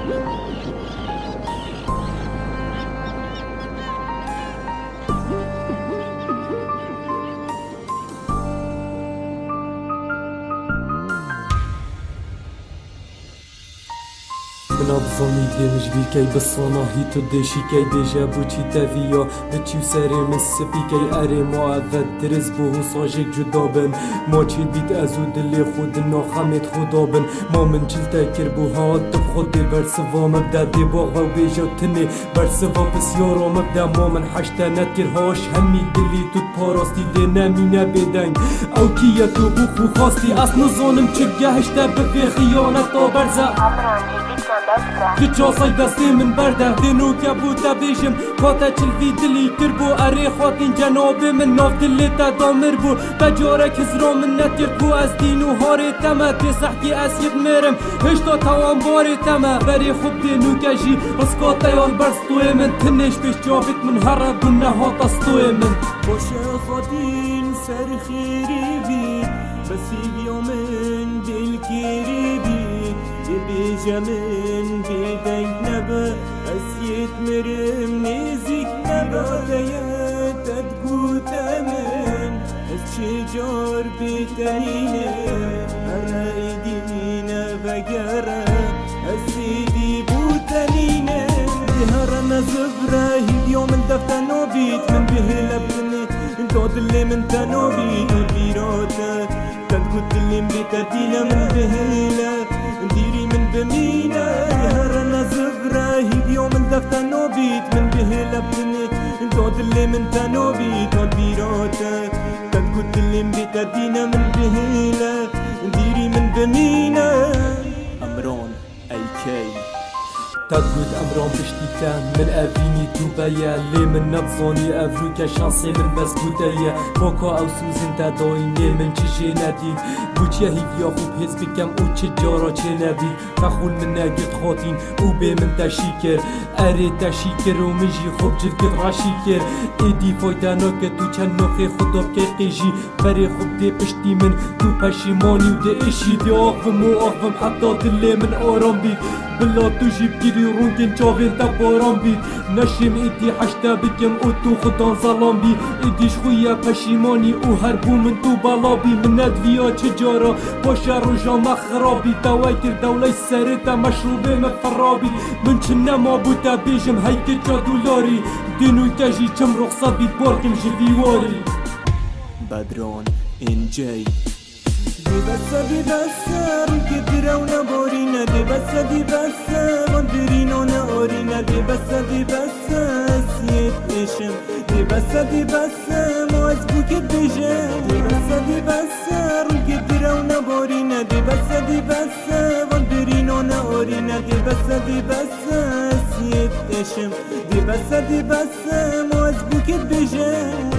بنا بظني ديمش بيكي بالصنا هيتو ديشي كي ديجا بوتشي تافيا بتشي وساري من السبي كي اري معذد درز بوهو صاجيك جدابن ما تشيل بيت ازود اللي خود النو خامت خدابن ما من جلتا كربوها تب خود دي برسفا مبدا دي باغا وبيجا وتني برسفا بسيارا مبدا ما من حشتا نتكر هاش همي دلي توت باراستي دي نامينا بدنگ او كيا تو بوخو خاستي اصن ظالم چگه هشتا بفي خيانت تا برزا كتشو صيد دستي من برده دينو كابوتا بيجم كاتا تشلفي دلي كربو اري خاطين جنابي من ناف دلي تدامر بو بجارك هزرا من نتير بو از دينو هاري تما تسحكي اسيد مرم هشتا توان باري تما بري خوب دينو كجي اسكاتا يال برستوي من تنش بيش جابت من هرب ونها تستوي من باش خاطين سر خيري بي بس يومن دل كيري بي بيجا من بيدنك نبا أسيت مرم نزيك نبا ديات تقوت أمن الشجار بتنينة الرأيدين فقرة السيدي بوتنينة دهرنا زفرة اليوم الدفتة نوبيت من بهلا بني انتود اللي من تنوبي البيروتة تنكت اللي مبتدينا من بهلا نديري من بمينا نهرنا زفرة اليوم الدفتة نوبيت من بهلا بني انتود اللي من تنوبي تود بيروتة تنكت اللي مبتدينا من بهلا نديري من بمينا أمرون أي كي تقول أمران بشتيتا من أفيني دوبايا لي من نبزاني أفروكا شانسي من مسكوتايا موكا أو سوزن تدايني من چشي نديد بوچيا هيفيا خوب هز بكم او چه جارا چه نبي تخول من ناقد خاطين او بي من تشيكر أري تشيكر ومجي خوب جلقد غشيكر ايدي فايدا ناكد تو چند ناخي خدا بكي قيجي بري خوب دي بشتي من تو پشيماني ودي اشي دي آخفم و آخفم حتى دلي من آرام بيد بلا تو جيب گيري رونكن چاوين تباران بيد نشم ايدي حشتا بكم او تو خدان ظلام بي ايدي شخويا پشيماني او هربو من تو بلابي من ندويا چجارا باشا رجا مخرابي توايتر دولي سرطة مشروبي مفرابي من چنه ما بوتا بيجم هيك جا دولاري دينو تجي چم رخصة بيت باركم جديواري بدران انجاي دي بس كدرا ونبورينا دي بس وندرينا نورينا دي بس سيد اشم دي بس موزبوك الدجام دي بس كدرا ونبورينا دي بس وندرينا نورينا دي بس سيد اشم دي بس موزبوك الدجام